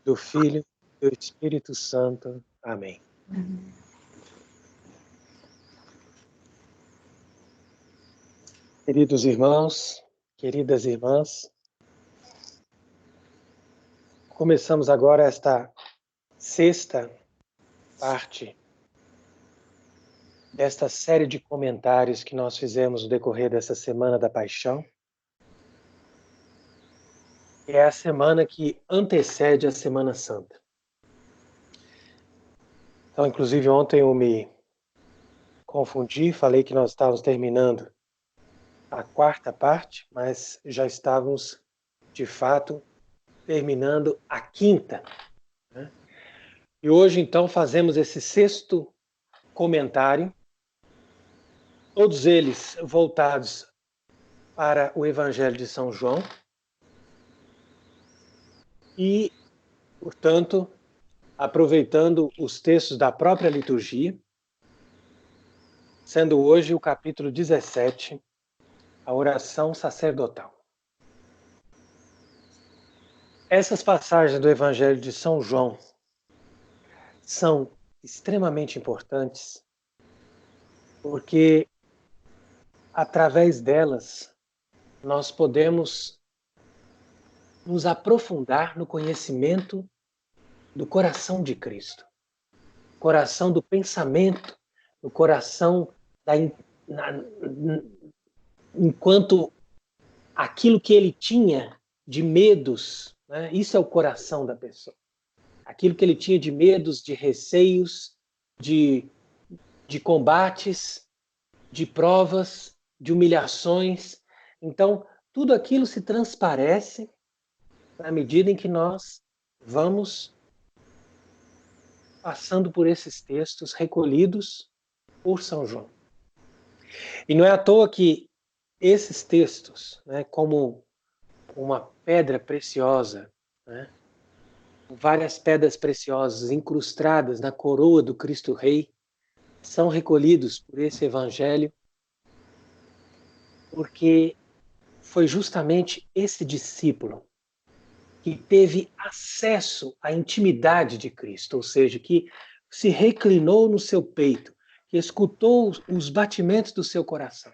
do Filho e do Espírito Santo. Amém. Queridos irmãos, queridas irmãs, começamos agora esta sexta parte desta série de comentários que nós fizemos no decorrer dessa Semana da Paixão. É a semana que antecede a Semana Santa. Então, inclusive, ontem eu me confundi, falei que nós estávamos terminando a quarta parte, mas já estávamos, de fato, terminando a quinta. Né? E hoje, então, fazemos esse sexto comentário, todos eles voltados para o Evangelho de São João e, portanto, aproveitando os textos da própria liturgia, sendo hoje o capítulo 17, a oração sacerdotal. Essas passagens do Evangelho de São João são extremamente importantes porque, através delas, nós podemos nos aprofundar no conhecimento do coração de Cristo, coração do pensamento, do coração enquanto aquilo que ele tinha de medos, né? Isso é o coração da pessoa. Aquilo que ele tinha de medos, de receios, de combates, de provas, de humilhações. Então, tudo aquilo se transparece na medida em que nós vamos passando por esses textos recolhidos por São João. E não é à toa que esses textos, né, como uma pedra preciosa, né, várias pedras preciosas incrustadas na coroa do Cristo Rei, são recolhidos por esse Evangelho, porque foi justamente esse discípulo que teve acesso à intimidade de Cristo, ou seja, que se reclinou no seu peito, que escutou os batimentos do seu coração.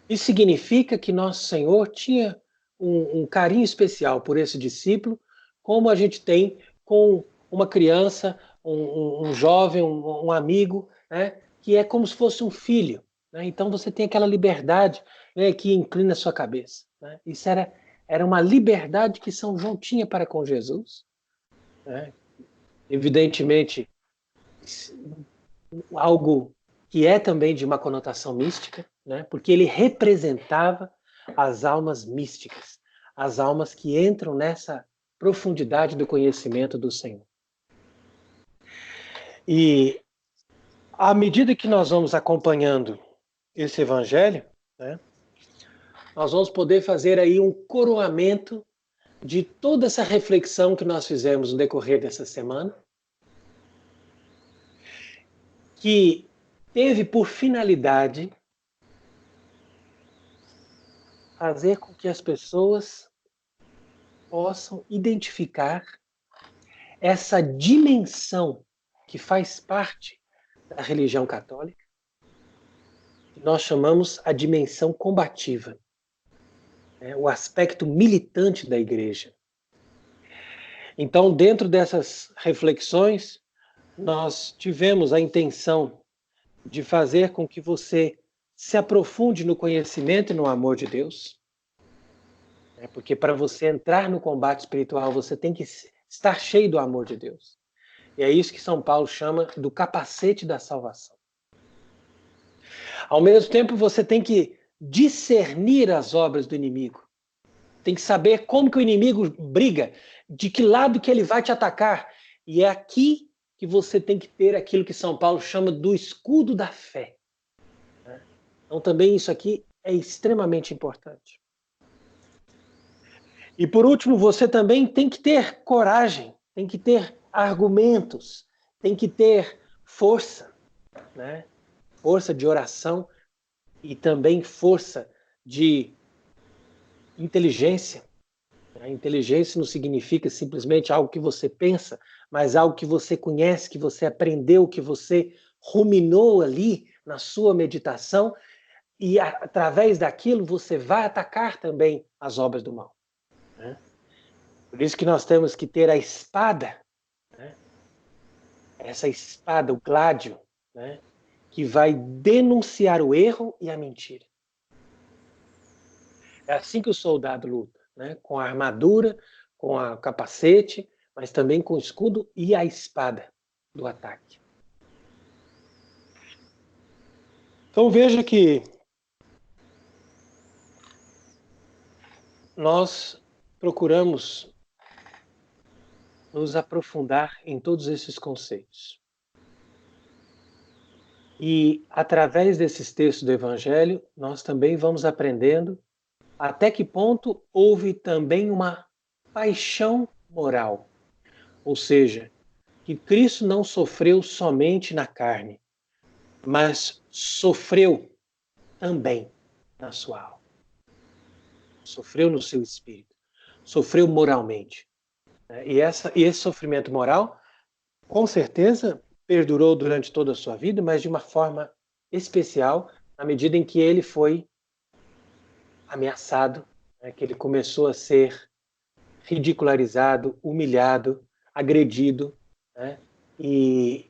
Isso significa que Nosso Senhor tinha um carinho especial por esse discípulo, como a gente tem com uma criança, um jovem, um amigo, né, que é como se fosse um filho. Né? Então você tem aquela liberdade, né, que inclina a sua cabeça. Né? Isso era uma liberdade que São João tinha para com Jesus. Né? Evidentemente, algo que é também de uma conotação mística, né? Porque ele representava as almas místicas, as almas que entram nessa profundidade do conhecimento do Senhor. E à medida que nós vamos acompanhando esse Evangelho, né, nós vamos poder fazer aí um coroamento de toda essa reflexão que nós fizemos no decorrer dessa semana, que teve por finalidade fazer com que as pessoas possam identificar essa dimensão que faz parte da religião católica, que nós chamamos a dimensão combativa, né? O aspecto militante da Igreja. Então, dentro dessas reflexões, nós tivemos a intenção de fazer com que você se aprofunde no conhecimento e no amor de Deus, né? Porque para você entrar no combate espiritual, você tem que estar cheio do amor de Deus. E é isso que São Paulo chama do capacete da salvação. Ao mesmo tempo, você tem que discernir as obras do inimigo. Tem que saber como que o inimigo briga, de que lado que ele vai te atacar. E é aqui que você tem que ter aquilo que São Paulo chama do escudo da fé. Então também isso aqui é extremamente importante. E por último, você também tem que ter coragem, tem que ter argumentos, tem que ter força, né? Força de oração e também força de inteligência A inteligência não significa simplesmente algo que você pensa, mas algo que você conhece, que você aprendeu, que você ruminou ali na sua meditação, e através daquilo você vai atacar também as obras do mal. Né? Por isso que nós temos que ter a espada, né? Essa espada, o gládio, né? Que vai denunciar o erro e a mentira. É assim que o soldado luta, né? Com a armadura, com o capacete, mas também com o escudo e a espada do ataque. Então veja que nós procuramos nos aprofundar em todos esses conceitos. E através desses textos do Evangelho, nós também vamos aprendendo até que ponto houve também uma paixão moral. Ou seja, que Cristo não sofreu somente na carne, mas sofreu também na sua alma. Sofreu no seu espírito. Sofreu moralmente. E esse sofrimento moral, com certeza, perdurou durante toda a sua vida, mas de uma forma especial, na medida em que ele foi ameaçado, né, que ele começou a ser ridicularizado, humilhado, agredido, né, e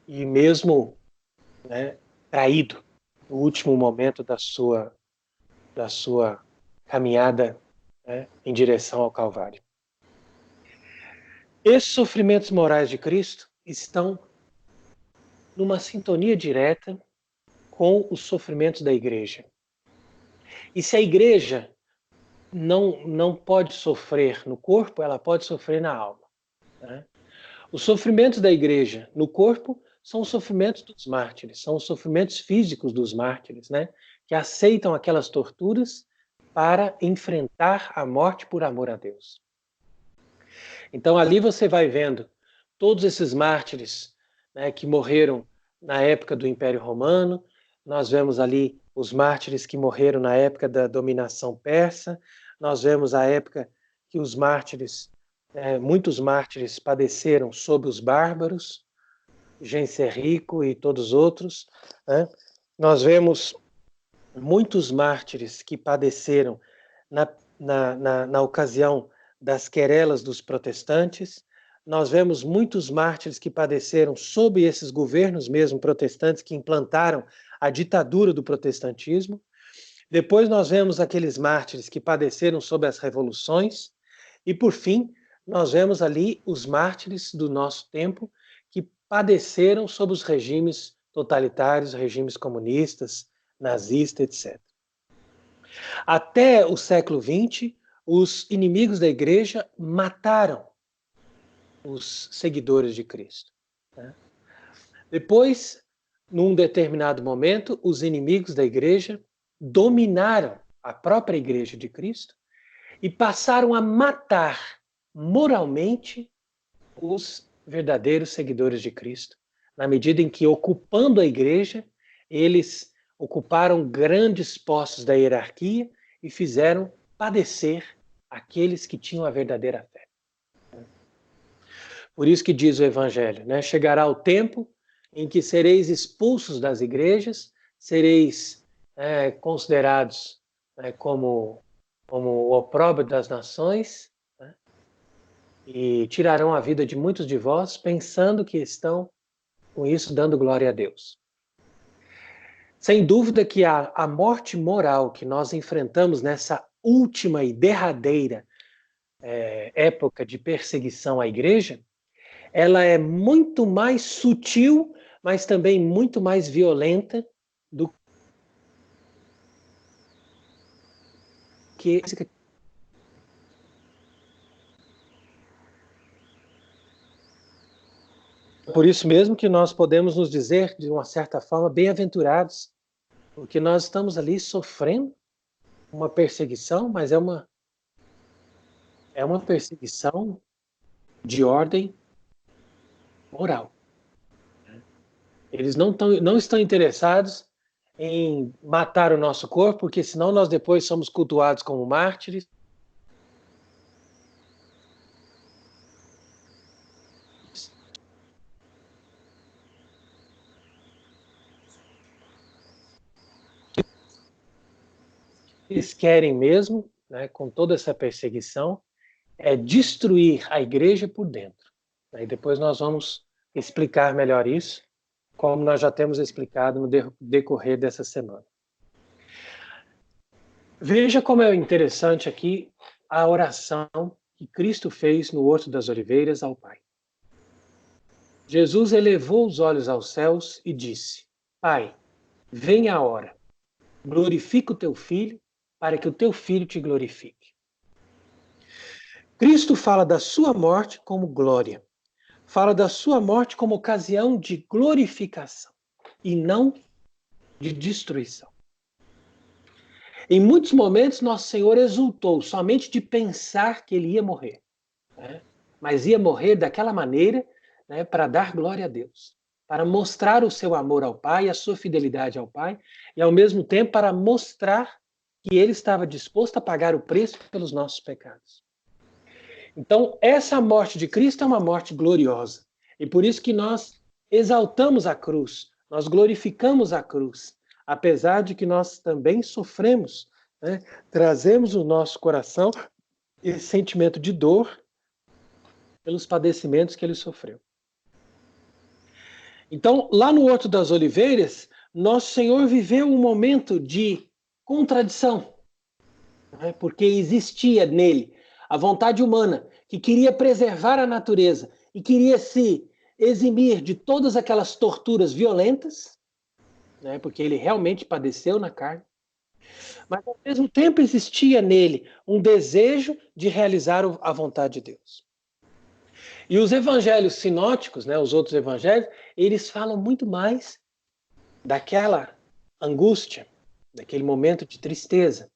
mesmo, né, traído no último momento da sua caminhada, né, em direção ao Calvário. Esses sofrimentos morais de Cristo estão numa sintonia direta com os sofrimentos da igreja. E se a igreja não pode sofrer no corpo, ela pode sofrer na alma. Né? Os sofrimentos da igreja no corpo são os sofrimentos dos mártires, são os sofrimentos físicos dos mártires, né? Que aceitam aquelas torturas para enfrentar a morte por amor a Deus. Então ali você vai vendo todos esses mártires, né, que morreram na época do Império Romano, nós vemos ali os mártires que morreram na época da dominação persa, nós vemos a época que os mártires, muitos mártires padeceram sob os bárbaros, Genserico e todos os outros, né? Nós vemos muitos mártires que padeceram na ocasião das querelas dos protestantes. Nós vemos muitos mártires que padeceram sob esses governos mesmo protestantes que implantaram a ditadura do protestantismo. Depois nós vemos aqueles mártires que padeceram sob as revoluções. E, por fim, nós vemos ali os mártires do nosso tempo que padeceram sob os regimes totalitários, regimes comunistas, nazistas, etc. Até o século XX, os inimigos da igreja mataram os seguidores de Cristo. Né? Depois, num determinado momento, os inimigos da igreja dominaram a própria igreja de Cristo e passaram a matar moralmente os verdadeiros seguidores de Cristo, na medida em que, ocupando a igreja, eles ocuparam grandes postos da hierarquia e fizeram padecer aqueles que tinham a verdadeira fé. Por isso que diz o Evangelho, né? Chegará o tempo em que sereis expulsos das igrejas, sereis considerados como o opróbrio das nações, né? E tirarão a vida de muitos de vós, pensando que estão, com isso, dando glória a Deus. Sem dúvida que a morte moral que nós enfrentamos nessa última e derradeira época de perseguição à igreja, ela é muito mais sutil, mas também muito mais violenta do que por isso mesmo que nós podemos nos dizer, de uma certa forma, bem-aventurados, porque nós estamos ali sofrendo uma perseguição, mas é uma perseguição de ordem moral. Eles não estão interessados em matar o nosso corpo, porque senão nós depois somos cultuados como mártires, eles querem mesmo, né, com toda essa perseguição, é destruir a igreja por dentro. Aí depois nós vamos explicar melhor isso, como nós já temos explicado no decorrer dessa semana. Veja como é interessante aqui a oração que Cristo fez no Horto das Oliveiras ao Pai. Jesus elevou os olhos aos céus e disse: Pai, venha a hora, glorifica o teu Filho, para que o teu Filho te glorifique. Cristo fala da sua morte como glória, fala da sua morte como ocasião de glorificação e não de destruição. Em muitos momentos, nosso Senhor exultou somente de pensar que ele ia morrer, né? Mas ia morrer daquela maneira, né, para dar glória a Deus, para mostrar o seu amor ao Pai, a sua fidelidade ao Pai, e ao mesmo tempo para mostrar que ele estava disposto a pagar o preço pelos nossos pecados. Então, essa morte de Cristo é uma morte gloriosa, e por isso que nós exaltamos a cruz, nós glorificamos a cruz, apesar de que nós também sofremos, né? Trazemos no nosso coração esse sentimento de dor pelos padecimentos que ele sofreu. Então, lá no Horto das Oliveiras, nosso Senhor viveu um momento de contradição, né? Porque existia nele a vontade humana que queria preservar a natureza e queria se eximir de todas aquelas torturas violentas, né? Porque ele realmente padeceu na carne. Mas, ao mesmo tempo, existia nele um desejo de realizar a vontade de Deus. E os evangelhos sinóticos, né, os outros evangelhos, eles falam muito mais daquela angústia, daquele momento de tristeza.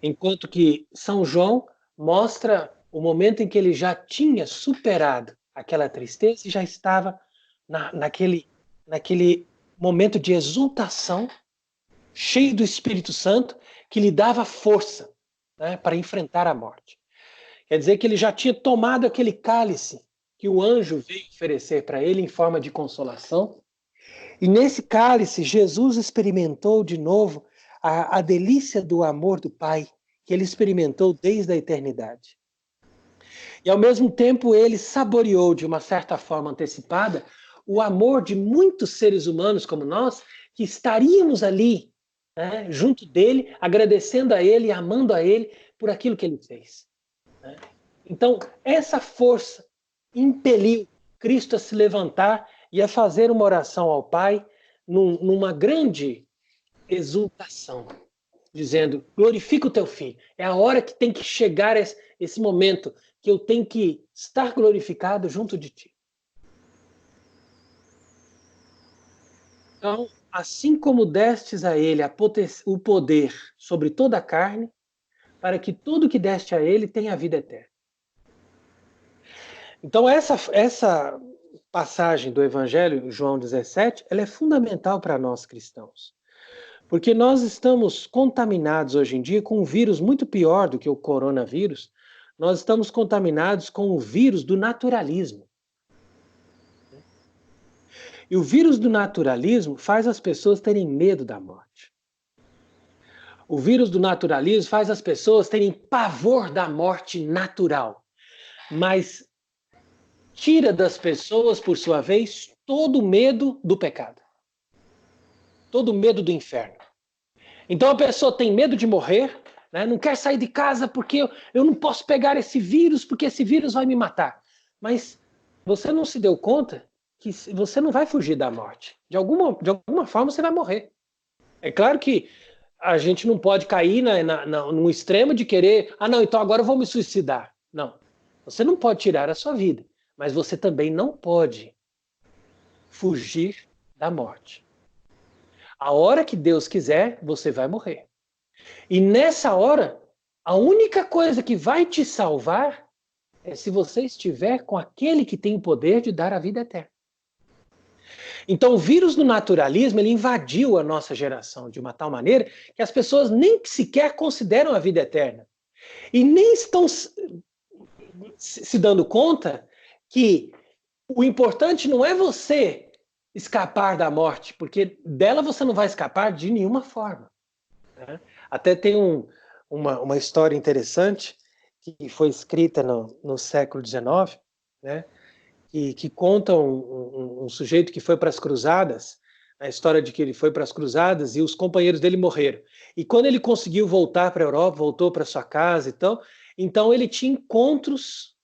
Enquanto que São João mostra o momento em que ele já tinha superado aquela tristeza e já estava naquele momento de exultação, cheio do Espírito Santo, que lhe dava força, né, para enfrentar a morte. Quer dizer que ele já tinha tomado aquele cálice que o anjo veio oferecer para ele em forma de consolação. E nesse cálice, Jesus experimentou de novo a delícia do amor do Pai, que ele experimentou desde a eternidade. E ao mesmo tempo, ele saboreou de uma certa forma antecipada o amor de muitos seres humanos como nós, que estaríamos ali, né, junto dele, agradecendo a ele e amando a ele por aquilo que ele fez. Então, essa força impeliu Cristo a se levantar e a fazer uma oração ao Pai numa grande exultação, dizendo: glorifica o teu Filho. É a hora que tem que chegar esse momento que eu tenho que estar glorificado junto de ti. Então, assim como destes a ele o poder sobre toda a carne, para que tudo que deste a ele tenha vida eterna. Então, essa passagem do Evangelho, João 17, ela é fundamental para nós cristãos. Porque nós estamos contaminados hoje em dia com um vírus muito pior do que o coronavírus. Nós estamos contaminados com o vírus do naturalismo. E o vírus do naturalismo faz as pessoas terem medo da morte. O vírus do naturalismo faz as pessoas terem pavor da morte natural. Mas tira das pessoas, por sua vez, todo o medo do pecado. Todo o medo do inferno. Então a pessoa tem medo de morrer, né? Não quer sair de casa porque eu não posso pegar esse vírus, porque esse vírus vai me matar. Mas você não se deu conta que você não vai fugir da morte. De alguma forma você vai morrer. É claro que a gente não pode cair no extremo de querer, não, então agora eu vou me suicidar. Não, você não pode tirar a sua vida, mas você também não pode fugir da morte. A hora que Deus quiser, você vai morrer. E nessa hora, a única coisa que vai te salvar é se você estiver com aquele que tem o poder de dar a vida eterna. Então, o vírus do naturalismo, ele invadiu a nossa geração de uma tal maneira que as pessoas nem sequer consideram a vida eterna. E nem estão se dando conta que o importante não é você escapar da morte, porque dela você não vai escapar de nenhuma forma. Né? Até tem uma história interessante que foi escrita no século XIX, né? Que conta um sujeito que foi para as cruzadas, a história de que ele foi para as cruzadas e os companheiros dele morreram. E quando ele conseguiu voltar para a Europa, voltou para sua casa e tal, então ele tinha encontros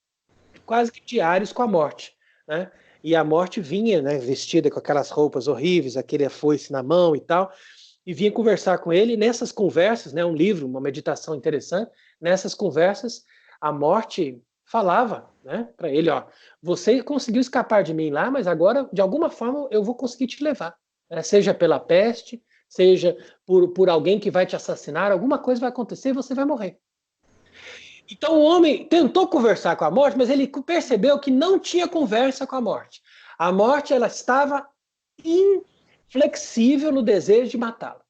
quase que diários com a morte, né? E a morte vinha, né, vestida com aquelas roupas horríveis, aquele foice na mão e tal, e vinha conversar com ele. E nessas conversas, né, um livro, uma meditação interessante, nessas conversas, a morte falava, né, para ele, ó, você conseguiu escapar de mim lá, mas agora, de alguma forma, eu vou conseguir te levar, né? Seja pela peste, seja por alguém que vai te assassinar, alguma coisa vai acontecer e você vai morrer. Então o homem tentou conversar com a morte, mas ele percebeu que não tinha conversa com a morte. A morte, ela estava inflexível no desejo de matá-lo.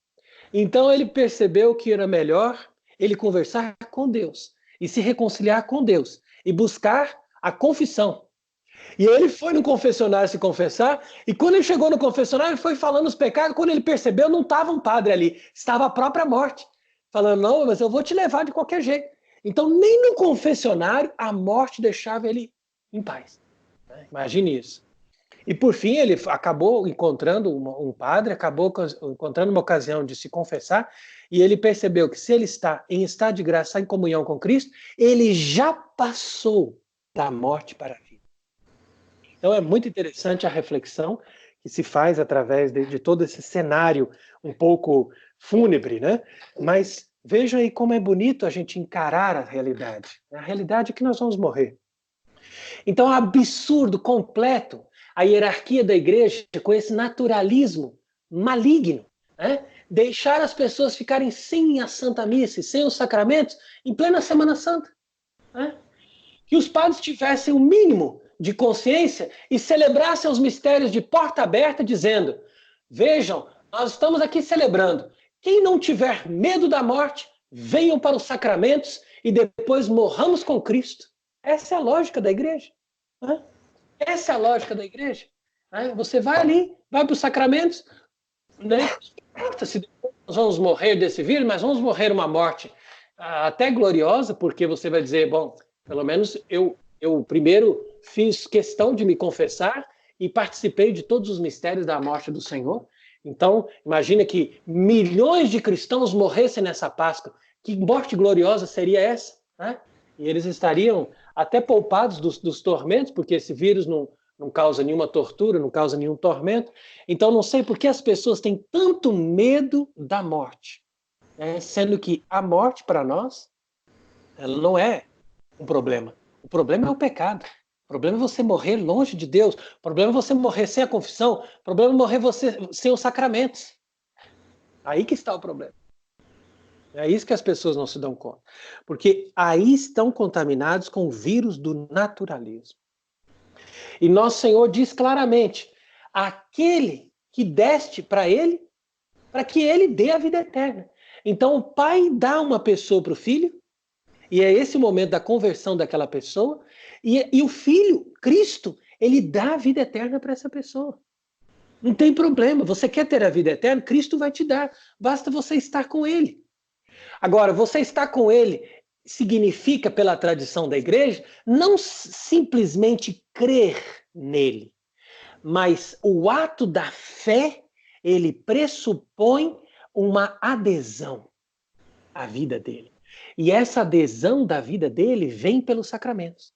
Então ele percebeu que era melhor ele conversar com Deus e se reconciliar com Deus e buscar a confissão. E ele foi no confessionário se confessar, e quando ele chegou no confessionário, ele foi falando os pecados. Quando ele percebeu, não estava um padre ali, estava a própria morte, falando, não, mas eu vou te levar de qualquer jeito. Então, nem no confessionário, a morte deixava ele em paz. Imagine isso. E, por fim, ele acabou encontrando um padre, acabou encontrando uma ocasião de se confessar, e ele percebeu que se ele está em estado de graça, em comunhão com Cristo, ele já passou da morte para a vida. Então é muito interessante a reflexão que se faz através de todo esse cenário um pouco fúnebre, né? Mas vejam aí como é bonito a gente encarar a realidade. A realidade é que nós vamos morrer. Então é absurdo, completo, a hierarquia da igreja com esse naturalismo maligno, né? Deixar as pessoas ficarem sem a Santa Missa e sem os sacramentos em plena Semana Santa, né? Que os padres tivessem o mínimo de consciência e celebrassem os mistérios de porta aberta, dizendo, vejam, nós estamos aqui celebrando. Quem não tiver medo da morte, venham para os sacramentos e depois morramos com Cristo. Essa é a lógica da igreja. Né? Essa é a lógica da igreja. Né? Você vai ali, vai para os sacramentos, né? Se depois nós vamos morrer desse vírus, mas vamos morrer uma morte até gloriosa, porque você vai dizer, bom, pelo menos eu primeiro fiz questão de me confessar e participei de todos os mistérios da morte do Senhor. Então, imagina que milhões de cristãos morressem nessa Páscoa. Que morte gloriosa seria essa? Né? E eles estariam até poupados dos tormentos, porque esse vírus não causa nenhuma tortura, não causa nenhum tormento. Então, não sei por que as pessoas têm tanto medo da morte, né? Sendo que a morte, para nós, ela não é um problema. O problema é o pecado. O problema é você morrer longe de Deus. O problema é você morrer sem a confissão. O problema é morrer você sem os sacramentos. Aí que está o problema. É isso que as pessoas não se dão conta. Porque aí estão contaminados com o vírus do naturalismo. E nosso Senhor diz claramente, aquele que deste para ele, para que ele dê a vida eterna. Então o Pai dá uma pessoa para o Filho, e é esse o momento da conversão daquela pessoa, e o Filho, Cristo, ele dá a vida eterna para essa pessoa. Não tem problema, você quer ter a vida eterna, Cristo vai te dar, basta você estar com ele. Agora, você estar com ele significa, pela tradição da igreja, não simplesmente crer nele, mas o ato da fé, ele pressupõe uma adesão à vida dele. E essa adesão da vida dele vem pelos sacramentos.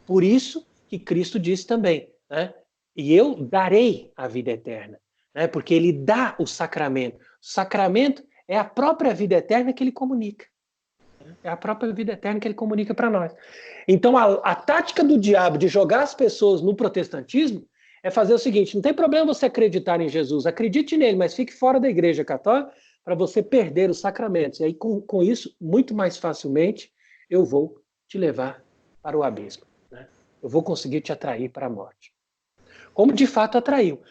Por isso que Cristo disse também, né? E eu darei a vida eterna, né? Porque ele dá o sacramento. O sacramento é a própria vida eterna que ele comunica. É a própria vida eterna que ele comunica para nós. Então, a tática do diabo de jogar as pessoas no protestantismo é fazer o seguinte, não tem problema você acreditar em Jesus, acredite nele, mas fique fora da igreja católica para você perder os sacramentos. E aí, com isso, muito mais facilmente, eu vou te levar para o abismo. Né? Eu vou conseguir te atrair para a morte. Como de fato atraiu.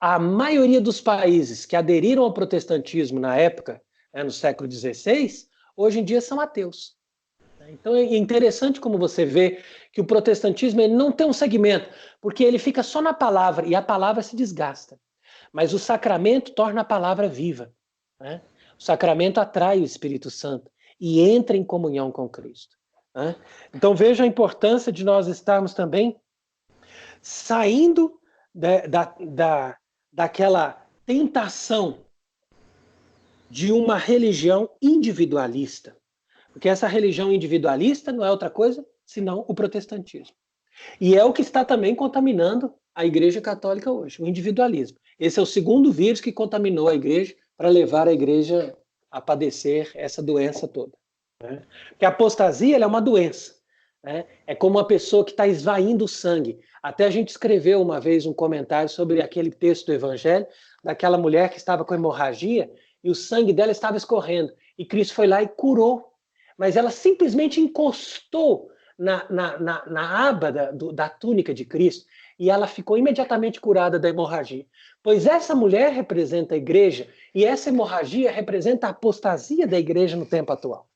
A maioria dos países que aderiram ao protestantismo na época, no século XVI, hoje em dia são ateus. Então é interessante como você vê que o protestantismo ele não tem um segmento, porque ele fica só na palavra e a palavra se desgasta. Mas o sacramento torna a palavra viva. Né? O sacramento atrai o Espírito Santo e entra em comunhão com Cristo. Né? Então veja a importância de nós estarmos também saindo daquela tentação de uma religião individualista. Porque essa religião individualista não é outra coisa senão o protestantismo. E é o que está também contaminando a Igreja Católica hoje, o individualismo. Esse é o segundo vírus que contaminou a Igreja para levar a Igreja a padecer essa doença toda. Né? Porque a apostasia ela é uma doença. Né? É como uma pessoa que está esvaindo o sangue. Até a gente escreveu uma vez um comentário sobre aquele texto do Evangelho, daquela mulher que estava com hemorragia e o sangue dela estava escorrendo. E Cristo foi lá e curou. Mas ela simplesmente encostou na aba da túnica de Cristo e ela ficou imediatamente curada da hemorragia. Pois essa mulher representa a igreja e essa hemorragia representa a apostasia da igreja no tempo atual.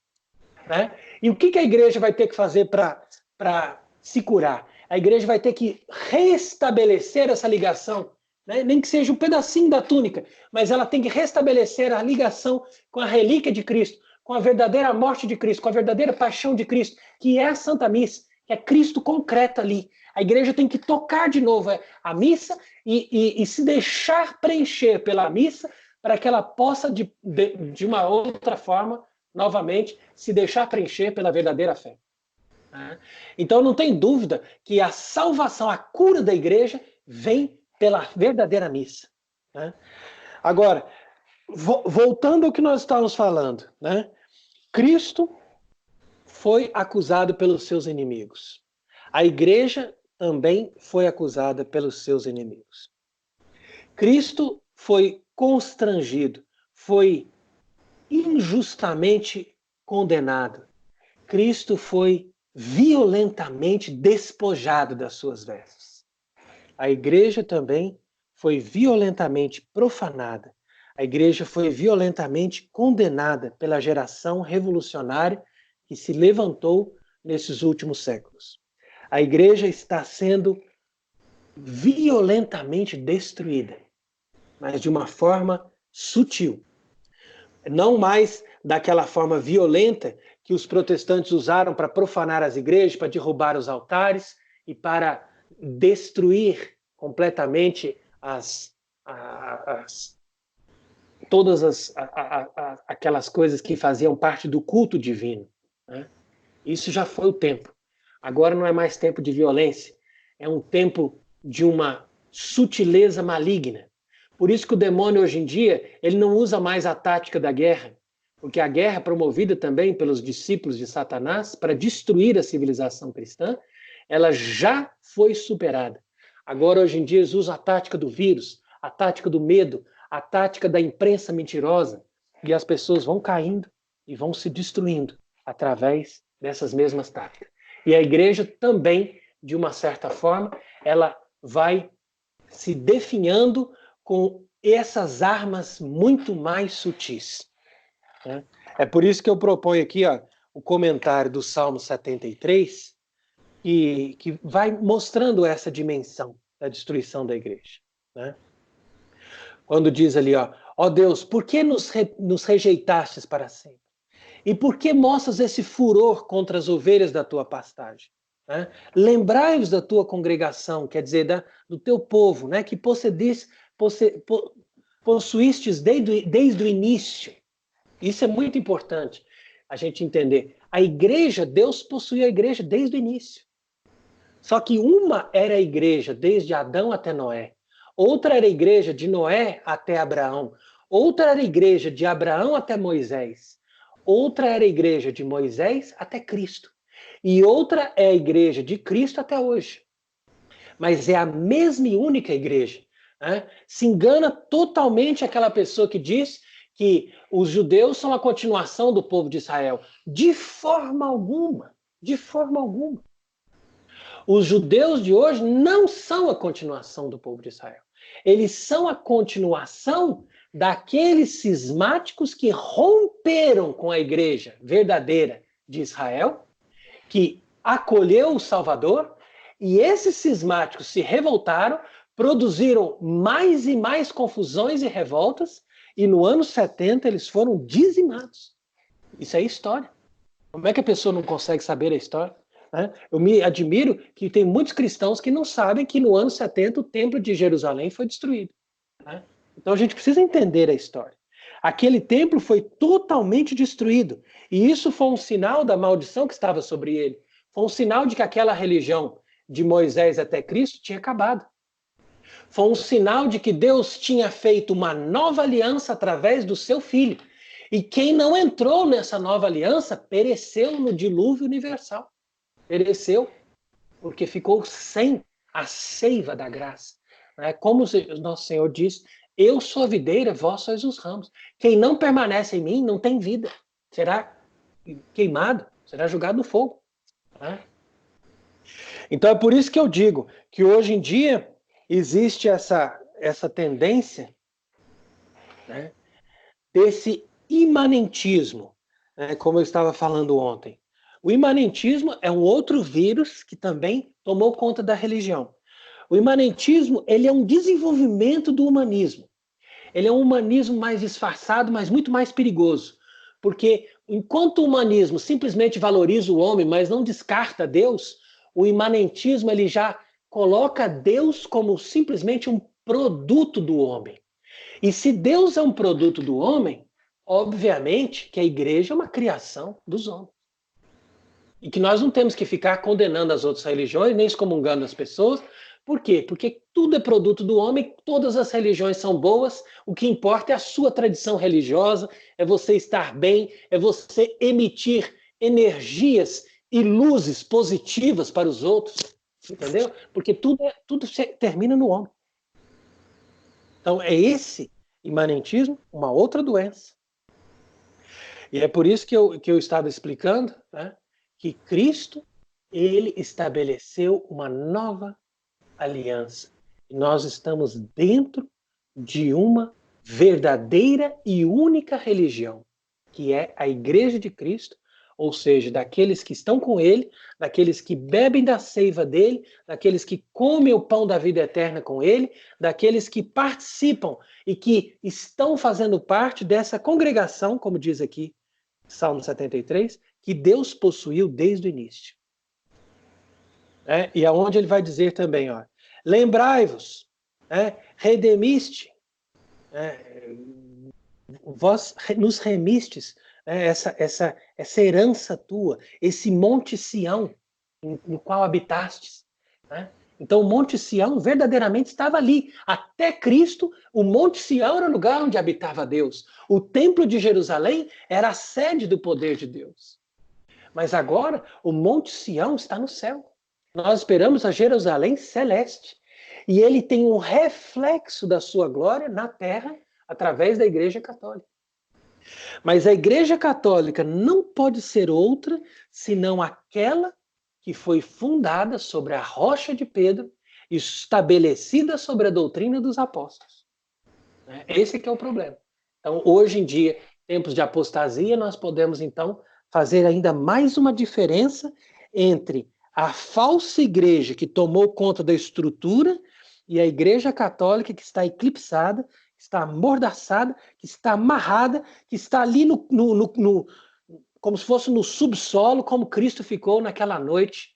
Né? E o que a igreja vai ter que fazer para se curar? A igreja vai ter que restabelecer essa ligação, né? Nem que seja um pedacinho da túnica, mas ela tem que restabelecer a ligação com a relíquia de Cristo, com a verdadeira morte de Cristo, com a verdadeira paixão de Cristo, que é a Santa Missa, que é Cristo concreto ali. A igreja tem que tocar de novo a missa e se deixar preencher pela missa para que ela possa, de uma outra forma, novamente, se deixar preencher pela verdadeira fé. Então não tem dúvida que a salvação, a cura da igreja vem pela verdadeira missa. Agora, voltando ao que nós estávamos falando, né? Cristo foi acusado pelos seus inimigos. A igreja também foi acusada pelos seus inimigos. Cristo foi constrangido, foi injustamente condenado. Cristo foi violentamente despojado das suas vestes. A igreja também foi violentamente profanada. A igreja foi violentamente condenada pela geração revolucionária que se levantou nesses últimos séculos. A igreja está sendo violentamente destruída, mas de uma forma sutil. Não mais daquela forma violenta que os protestantes usaram para profanar as igrejas, para derrubar os altares e para destruir completamente todas aquelas coisas que faziam parte do culto divino. Né? Isso já foi o tempo. Agora não é mais tempo de violência, é um tempo de uma sutileza maligna. Por isso que o demônio hoje em dia ele não usa mais a tática da guerra, porque a guerra promovida também pelos discípulos de Satanás para destruir a civilização cristã, ela já foi superada. Agora hoje em dia eles usam a tática do vírus, a tática do medo, a tática da imprensa mentirosa, e as pessoas vão caindo e vão se destruindo através dessas mesmas táticas. E a igreja também, de uma certa forma, ela vai se definhando com essas armas muito mais sutis. Né? É por isso que eu proponho aqui o comentário do Salmo 73, que vai mostrando essa dimensão da destruição da igreja. Né? Quando diz ali, ó Deus, por que nos rejeitastes para sempre? E por que mostras esse furor contra as ovelhas da tua pastagem? Né? Lembrai-vos da tua congregação, quer dizer, do teu povo, né? Que possuístes desde o início. Isso é muito importante a gente entender. A igreja, Deus possuía a igreja desde o início. Só que uma era a igreja desde Adão até Noé. Outra era a igreja de Noé até Abraão. Outra era a igreja de Abraão até Moisés. Outra era a igreja de Moisés até Cristo. E outra é a igreja de Cristo até hoje. Mas é a mesma e única igreja. Né? Se engana totalmente aquela pessoa que diz que os judeus são a continuação do povo de Israel. De forma alguma. De forma alguma. Os judeus de hoje não são a continuação do povo de Israel. Eles são a continuação daqueles cismáticos que romperam com a igreja verdadeira de Israel, que acolheu o Salvador, e esses cismáticos se revoltaram, produziram mais e mais confusões e revoltas, e no ano 70 eles foram dizimados. Isso é história. Como é que a pessoa não consegue saber a história? Né? Eu me admiro que tem muitos cristãos que não sabem que no ano 70 o templo de Jerusalém foi destruído. Né? Então a gente precisa entender a história. Aquele templo foi totalmente destruído. E isso foi um sinal da maldição que estava sobre ele. Foi um sinal de que aquela religião de Moisés até Cristo tinha acabado. Foi um sinal de que Deus tinha feito uma nova aliança através do seu filho. E quem não entrou nessa nova aliança pereceu no dilúvio universal. Pereceu porque ficou sem a seiva da graça. Como o nosso Senhor diz, eu sou a videira, vós sois os ramos. Quem não permanece em mim não tem vida. Será queimado, será jogado no fogo. Então é por isso que eu digo que hoje em dia existe essa tendência, né, desse imanentismo, né, como eu estava falando ontem. O imanentismo é um outro vírus que também tomou conta da religião. O imanentismo, ele é um desenvolvimento do humanismo. Ele é um humanismo mais disfarçado, mas muito mais perigoso. Porque enquanto o humanismo simplesmente valoriza o homem, mas não descarta Deus, o imanentismo ele já coloca Deus como simplesmente um produto do homem. E se Deus é um produto do homem, obviamente que a igreja é uma criação dos homens. E que nós não temos que ficar condenando as outras religiões, nem excomungando as pessoas. Por quê? Porque tudo é produto do homem, todas as religiões são boas, o que importa é a sua tradição religiosa, é você estar bem, é você emitir energias e luzes positivas para os outros, entendeu? Porque tudo termina no homem. Então é esse imanentismo, uma outra doença. E é por isso que eu estava explicando, né, que Cristo, ele estabeleceu uma nova aliança. E nós estamos dentro de uma verdadeira e única religião, que é a Igreja de Cristo, ou seja, daqueles que estão com ele, daqueles que bebem da seiva dele, daqueles que comem o pão da vida eterna com ele, daqueles que participam e que estão fazendo parte dessa congregação, como diz aqui Salmo 73, que Deus possuiu desde o início. E aonde ele vai dizer também, ó, lembrai-vos, redemiste, vós nos remistes, essa herança tua, esse monte Sião, no qual habitastes. Então, o Monte Sião verdadeiramente estava ali. Até Cristo, o Monte Sião era o lugar onde habitava Deus. O Templo de Jerusalém era a sede do poder de Deus. Mas agora, o Monte Sião está no céu. Nós esperamos a Jerusalém celeste. E ele tem um reflexo da sua glória na terra através da Igreja Católica. Mas a Igreja Católica não pode ser outra senão aquela que foi fundada sobre a rocha de Pedro e estabelecida sobre a doutrina dos apóstolos. Esse que é o problema. Então, hoje em dia, tempos de apostasia, nós podemos, então, fazer ainda mais uma diferença entre a falsa igreja que tomou conta da estrutura e a Igreja Católica que está eclipsada, que está amordaçada, que está amarrada, que está ali como se fosse no subsolo, como Cristo ficou naquela noite,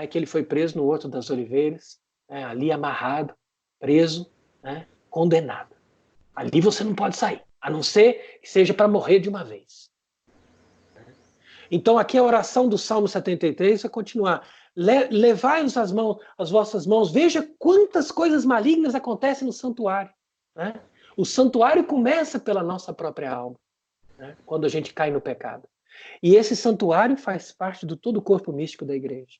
que ele foi preso no Horto das Oliveiras, ali amarrado, preso, condenado. Ali você não pode sair, a não ser que seja para morrer de uma vez. Então aqui a oração do Salmo 73 vai continuar. Levai-nos as vossas mãos, veja quantas coisas malignas acontecem no santuário. O santuário começa pela nossa própria alma, quando a gente cai no pecado. E esse santuário faz parte do todo o corpo místico da igreja.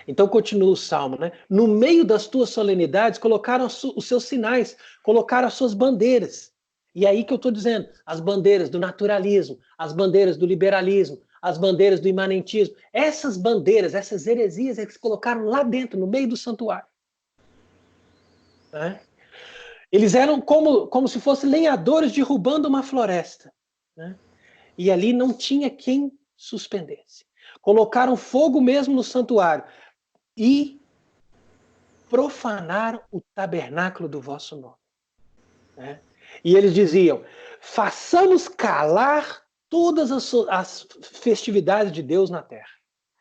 Então continua o Salmo, No meio das tuas solenidades colocaram os seus sinais, colocaram as suas bandeiras. E aí que eu estou dizendo, as bandeiras do naturalismo, as bandeiras do liberalismo, as bandeiras do imanentismo, essas bandeiras, essas heresias é que se colocaram lá dentro, no meio do santuário. Eles eram como se fossem lenhadores derrubando uma floresta. E ali não tinha quem suspendesse. Colocaram fogo mesmo no santuário e profanaram o tabernáculo do vosso nome. E eles diziam, façamos calar todas as festividades de Deus na terra.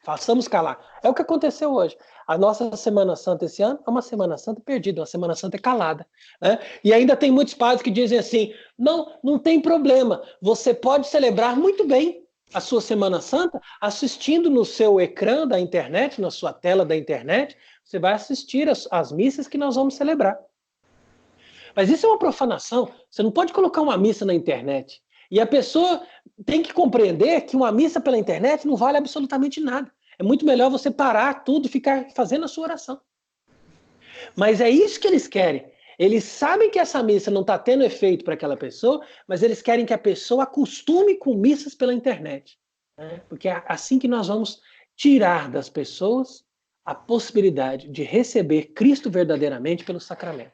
Façamos calar. É o que aconteceu hoje. A nossa Semana Santa esse ano é uma Semana Santa perdida, uma Semana Santa calada. Né? E ainda tem muitos padres que dizem assim, não tem problema, você pode celebrar muito bem a sua Semana Santa assistindo no seu ecrã da internet, na sua tela da internet, você vai assistir as missas que nós vamos celebrar. Mas isso é uma profanação. Você não pode colocar uma missa na internet. E a pessoa tem que compreender que uma missa pela internet não vale absolutamente nada. É muito melhor você parar tudo e ficar fazendo a sua oração. Mas é isso que eles querem. Eles sabem que essa missa não está tendo efeito para aquela pessoa, mas eles querem que a pessoa acostume com missas pela internet. Né? Porque é assim que nós vamos tirar das pessoas a possibilidade de receber Cristo verdadeiramente pelo sacramento.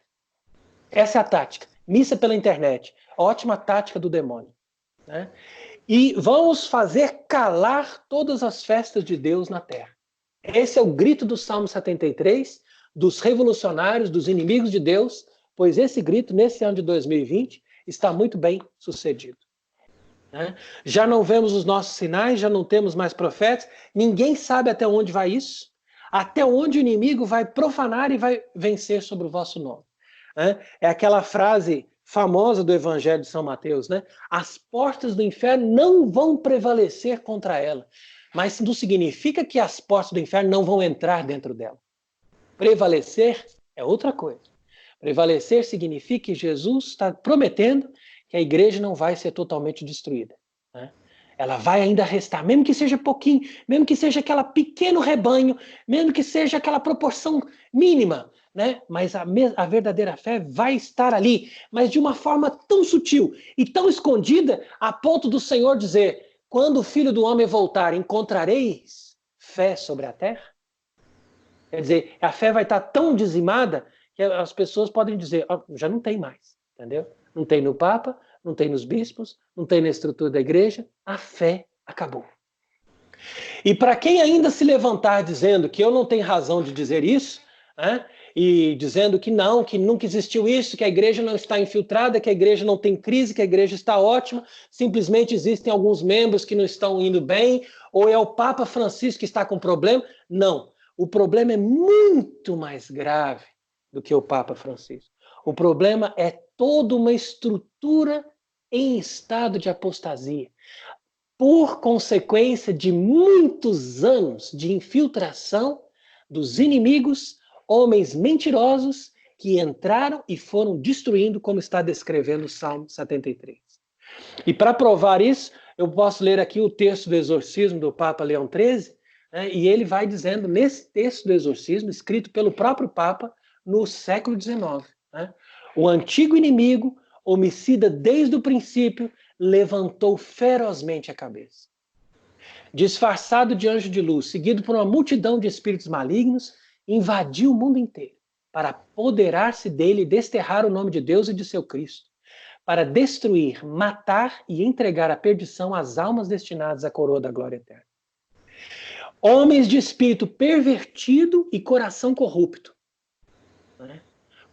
Essa é a tática. Missa pela internet. Ótima tática do demônio. Né? E vamos fazer calar todas as festas de Deus na terra. Esse é o grito do Salmo 73, dos revolucionários, dos inimigos de Deus, pois esse grito, nesse ano de 2020, está muito bem sucedido. Né? Já não vemos os nossos sinais, já não temos mais profetas, ninguém sabe até onde vai isso, até onde o inimigo vai profanar e vai vencer sobre o vosso nome. É aquela frase famosa do Evangelho de São Mateus, né? As portas do inferno não vão prevalecer contra ela. Mas não significa que as portas do inferno não vão entrar dentro dela. Prevalecer é outra coisa. Prevalecer significa que Jesus está prometendo que a igreja não vai ser totalmente destruída. Né? Ela vai ainda restar, mesmo que seja pouquinho, mesmo que seja aquele pequeno rebanho, mesmo que seja aquela proporção mínima, né? Mas a verdadeira fé vai estar ali, mas de uma forma tão sutil e tão escondida, a ponto do Senhor dizer, quando o Filho do Homem voltar, encontrareis fé sobre a terra? Quer dizer, a fé vai estar tão dizimada que as pessoas podem dizer, já não tem mais, entendeu? Não tem no Papa, não tem nos bispos, não tem na estrutura da igreja, a fé acabou. E para quem ainda se levantar dizendo que eu não tenho razão de dizer isso, né, e dizendo que não, que nunca existiu isso, que a igreja não está infiltrada, que a igreja não tem crise, que a igreja está ótima, simplesmente existem alguns membros que não estão indo bem, ou é o Papa Francisco que está com problema. Não, o problema é muito mais grave do que o Papa Francisco. O problema é toda uma estrutura em estado de apostasia, por consequência de muitos anos de infiltração dos inimigos, homens mentirosos que entraram e foram destruindo, como está descrevendo o Salmo 73. E para provar isso, eu posso ler aqui o texto do exorcismo do Papa Leão XIII, né, e ele vai dizendo, nesse texto do exorcismo, escrito pelo próprio Papa no século XIX, né, o antigo inimigo, homicida desde o princípio, levantou ferozmente a cabeça. Disfarçado de anjo de luz, seguido por uma multidão de espíritos malignos, invadiu o mundo inteiro para apoderar-se dele e desterrar o nome de Deus e de seu Cristo, para destruir, matar e entregar à perdição as almas destinadas à coroa da glória eterna. Homens de espírito pervertido e coração corrupto. Né?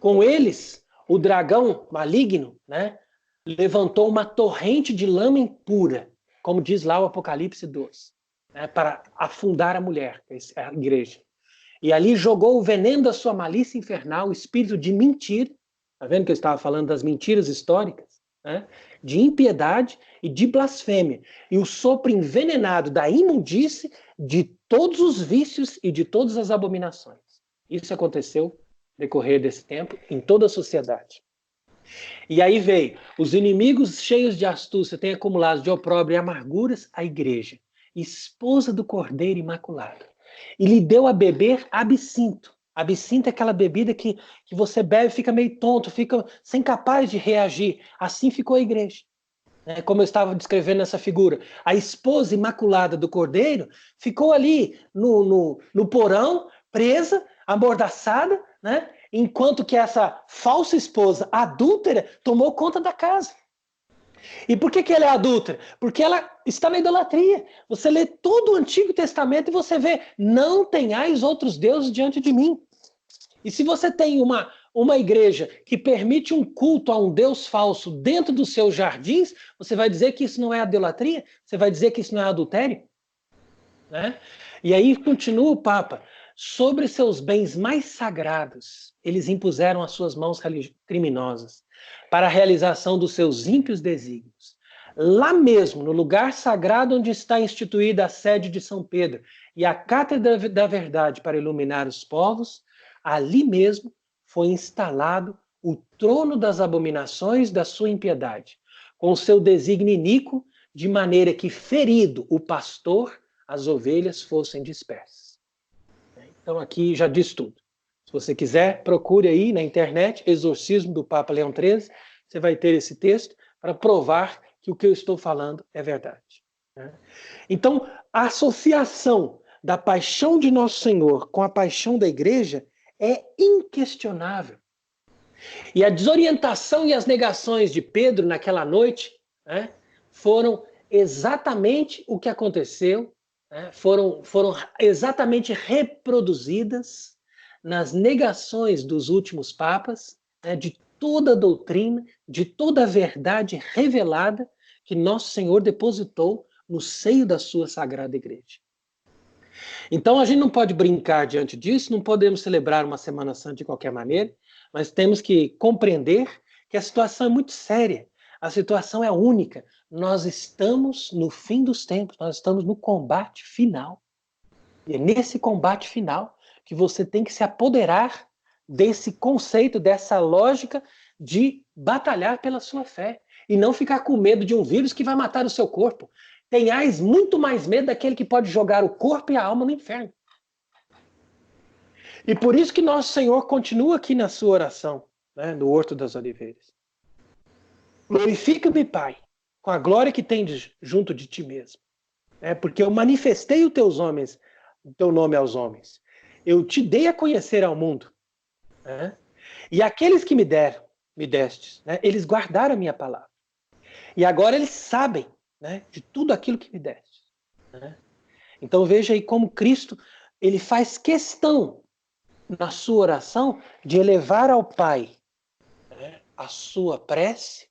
Com eles, o dragão maligno, né, levantou uma torrente de lama impura, como diz lá o Apocalipse 12, né, para afundar a mulher, a igreja. E ali jogou o veneno da sua malícia infernal, o espírito de mentira, tá vendo que eu estava falando das mentiras históricas? Né? De impiedade e de blasfêmia. E o sopro envenenado da imundície de todos os vícios e de todas as abominações. Isso aconteceu no decorrer desse tempo em toda a sociedade. E aí veio, os inimigos cheios de astúcia têm acumulado de opróbrio e amarguras a igreja, esposa do Cordeiro Imaculado, e lhe deu a beber absinto. Absinto é aquela bebida que você bebe e fica meio tonto, fica sem capaz de reagir. Assim ficou a igreja. Como eu estava descrevendo nessa figura. A esposa imaculada do Cordeiro ficou ali no porão, presa, amordaçada, né? Enquanto que essa falsa esposa adúltera tomou conta da casa. E por que ela é adúltera? Porque ela está na idolatria. Você lê todo o Antigo Testamento e você vê, não tenhais outros deuses diante de mim. E se você tem uma igreja que permite um culto a um Deus falso dentro dos seus jardins, você vai dizer que isso não é idolatria? Você vai dizer que isso não é adultério? Né? E aí continua o Papa. Sobre seus bens mais sagrados, eles impuseram as suas mãos criminosas para a realização dos seus ímpios desígnios. Lá mesmo, no lugar sagrado onde está instituída a sede de São Pedro e a Cátedra da Verdade para iluminar os povos, ali mesmo foi instalado o trono das abominações da sua impiedade, com o seu desígnio iníquo, de maneira que, ferido o pastor, as ovelhas fossem dispersas. Então aqui já diz tudo. Se você quiser, procure aí na internet, Exorcismo do Papa Leão XIII, você vai ter esse texto para provar que o que eu estou falando é verdade. Então, a associação da paixão de Nosso Senhor com a paixão da igreja é inquestionável. E a desorientação e as negações de Pedro naquela noite, né, foram exatamente o que aconteceu, né, foram exatamente reproduzidas nas negações dos últimos papas, né, de toda a doutrina, de toda a verdade revelada que Nosso Senhor depositou no seio da sua Sagrada Igreja. Então a gente não pode brincar diante disso, não podemos celebrar uma Semana Santa de qualquer maneira, mas temos que compreender que a situação é muito séria, a situação é única. Nós estamos no fim dos tempos, nós estamos no combate final. E é nesse combate final que você tem que se apoderar desse conceito, dessa lógica de batalhar pela sua fé e não ficar com medo de um vírus que vai matar o seu corpo. Tenhais muito mais medo daquele que pode jogar o corpo e a alma no inferno. E por isso que Nosso Senhor continua aqui na sua oração, né, no Horto das Oliveiras. Glorifica-me, Pai, com a glória que tendes junto de ti mesmo. Porque eu manifestei os teus homens, o teu nome aos homens. Eu te dei a conhecer ao mundo. Né? E aqueles que me destes, né, eles guardaram a minha palavra. E agora eles sabem, né, de tudo aquilo que me destes. Né? Então veja aí como Cristo ele faz questão, na sua oração, de elevar ao Pai, né, a sua prece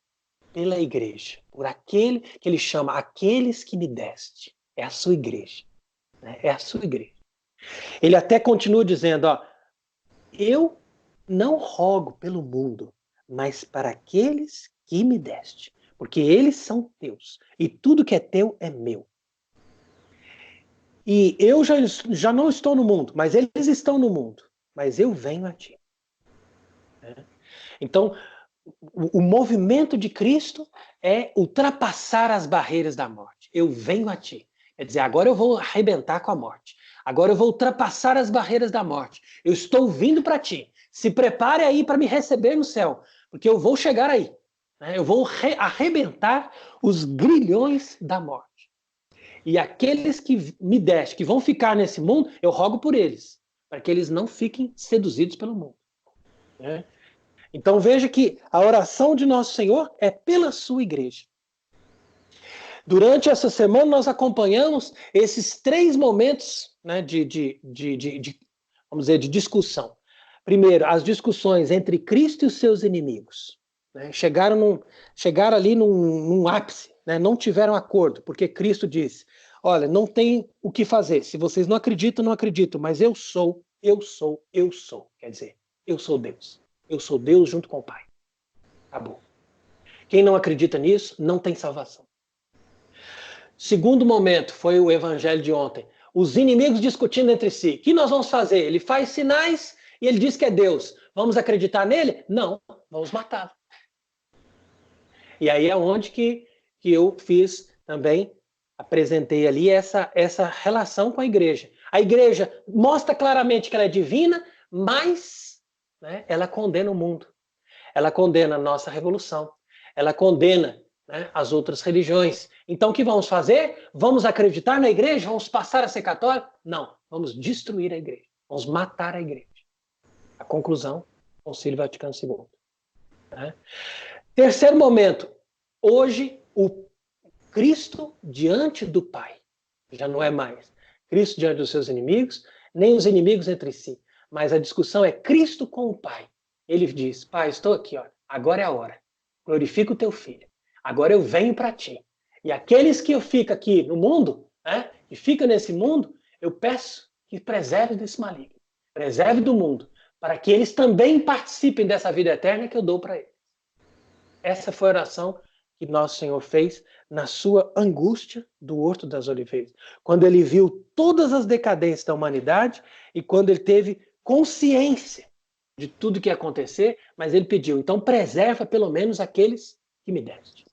pela igreja, por aquele que ele chama aqueles que me deste. É a sua igreja. Né? É a sua igreja. Ele até continua dizendo, ó, eu não rogo pelo mundo, mas para aqueles que me deste, porque eles são teus, e tudo que é teu é meu. E eu já não estou no mundo, mas eles estão no mundo, mas eu venho a ti. Então, o movimento de Cristo é ultrapassar as barreiras da morte. Eu venho a ti. Quer dizer, agora eu vou arrebentar com a morte. Agora eu vou ultrapassar as barreiras da morte. Eu estou vindo para ti. Se prepare aí para me receber no céu, porque eu vou chegar aí. Eu vou arrebentar os grilhões da morte. E aqueles que me deste, que vão ficar nesse mundo, eu rogo por eles, para que eles não fiquem seduzidos pelo mundo. Então veja que a oração de Nosso Senhor é pela sua igreja. Durante essa semana nós acompanhamos esses 3 momentos, né, vamos dizer, de discussão. Primeiro, as discussões entre Cristo e os seus inimigos. Né, chegaram ali num ápice, né, não tiveram acordo, porque Cristo disse, olha, não tem o que fazer, se vocês não acreditam, não acreditam, mas eu sou. Quer dizer, eu sou Deus. Eu sou Deus junto com o Pai. Acabou. Quem não acredita nisso, não tem salvação. Segundo momento, foi o evangelho de ontem. Os inimigos discutindo entre si. O que nós vamos fazer? Ele faz sinais e ele diz que é Deus. Vamos acreditar nele? Não, vamos matá-lo. E aí é onde que eu fiz também, apresentei ali essa relação com a igreja. A igreja mostra claramente que ela é divina, mas, né, ela condena o mundo. Ela condena a nossa revolução. Ela condena, né, as outras religiões. Então o que vamos fazer? Vamos acreditar na igreja? Vamos passar a ser católico? Não, vamos destruir a igreja. Vamos matar a igreja. A conclusão, Concílio Vaticano II. Né? Terceiro momento, hoje o Cristo diante do Pai. Já não é mais Cristo diante dos seus inimigos, nem os inimigos entre si. Mas a discussão é Cristo com o Pai. ele diz: Pai, estou aqui, ó, agora é a hora. Glorifica o teu filho. Agora eu venho para ti. E aqueles que eu fico aqui no mundo, né, que ficam nesse mundo, eu peço que preserve desse maligno, preserve do mundo, para que eles também participem dessa vida eterna que eu dou para eles. Essa foi a oração que nosso Senhor fez na sua angústia do Horto das Oliveiras, quando ele viu todas as decadências da humanidade e quando ele teve consciência de tudo que ia acontecer, mas ele pediu, então preserva pelo menos aqueles que me deste.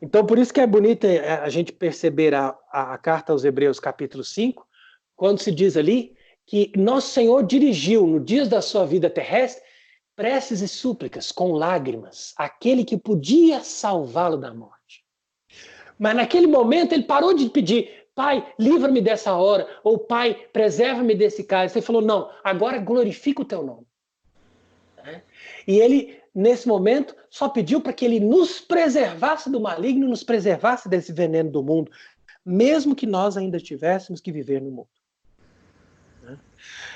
Então, por isso que é bonito a gente perceber a carta aos Hebreus, capítulo 5, quando se diz ali que nosso Senhor dirigiu, no dias da sua vida terrestre, preces e súplicas com lágrimas, aquele que podia salvá-lo da morte. Mas naquele momento ele parou de pedir, Pai, livra-me dessa hora, ou Pai, preserva-me desse cálice. Ele falou, não, agora glorifica o teu nome. E ele, nesse momento, só pediu para que ele nos preservasse do maligno, nos preservasse desse veneno do mundo, mesmo que nós ainda tivéssemos que viver no mundo.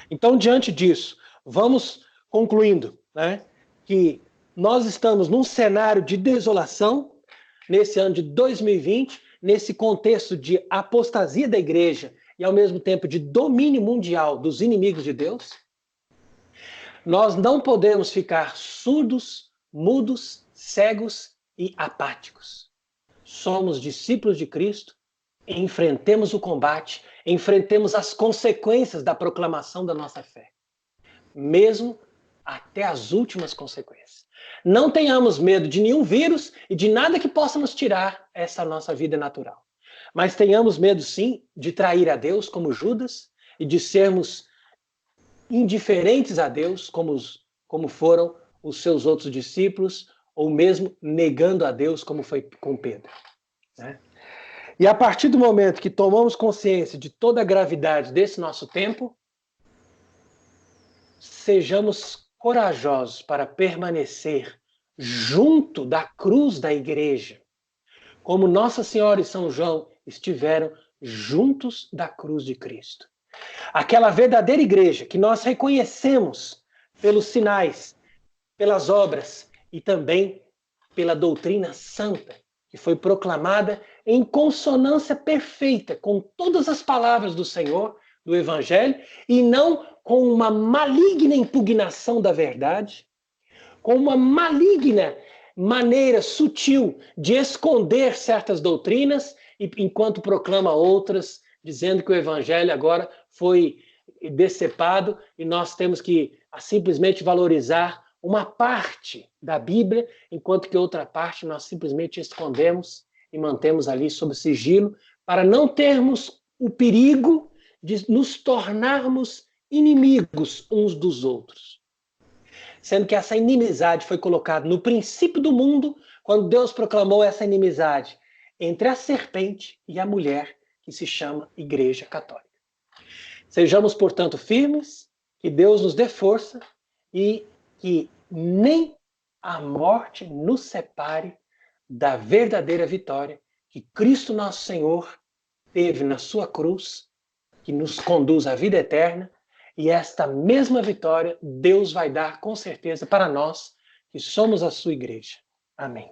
Então, diante disso, vamos concluindo, né, que nós estamos num cenário de desolação, nesse ano de 2020, nesse contexto de apostasia da igreja e, ao mesmo tempo, de domínio mundial dos inimigos de Deus. Nós não podemos ficar surdos, mudos, cegos e apáticos. Somos discípulos de Cristo, enfrentemos o combate, enfrentemos as consequências da proclamação da nossa fé, mesmo até as últimas consequências. Não tenhamos medo de nenhum vírus e de nada que possa nos tirar essa nossa vida natural. Mas tenhamos medo, sim, de trair a Deus como Judas e de sermos indiferentes a Deus, como foram os seus outros discípulos, ou mesmo negando a Deus, como foi com Pedro. Né? E a partir do momento que tomamos consciência de toda a gravidade desse nosso tempo, sejamos corajosos para permanecer junto da cruz da igreja, como Nossa Senhora e São João estiveram juntos da cruz de Cristo. Aquela verdadeira igreja que nós reconhecemos pelos sinais, pelas obras e também pela doutrina santa, que foi proclamada em consonância perfeita com todas as palavras do Senhor, do Evangelho, e não com uma maligna impugnação da verdade, com uma maligna maneira sutil de esconder certas doutrinas, enquanto proclama outras, dizendo que o Evangelho agora foi decepado e nós temos que simplesmente valorizar uma parte da Bíblia, enquanto que outra parte nós simplesmente escondemos e mantemos ali sob sigilo, para não termos o perigo de nos tornarmos inimigos uns dos outros. Sendo que essa inimizade foi colocada no princípio do mundo, quando Deus proclamou essa inimizade entre a serpente e a mulher, que se chama Igreja Católica. Sejamos, portanto, firmes, que Deus nos dê força e que nem a morte nos separe da verdadeira vitória que Cristo nosso Senhor teve na sua cruz, que nos conduz à vida eterna, e esta mesma vitória Deus vai dar com certeza para nós, que somos a sua igreja. Amém.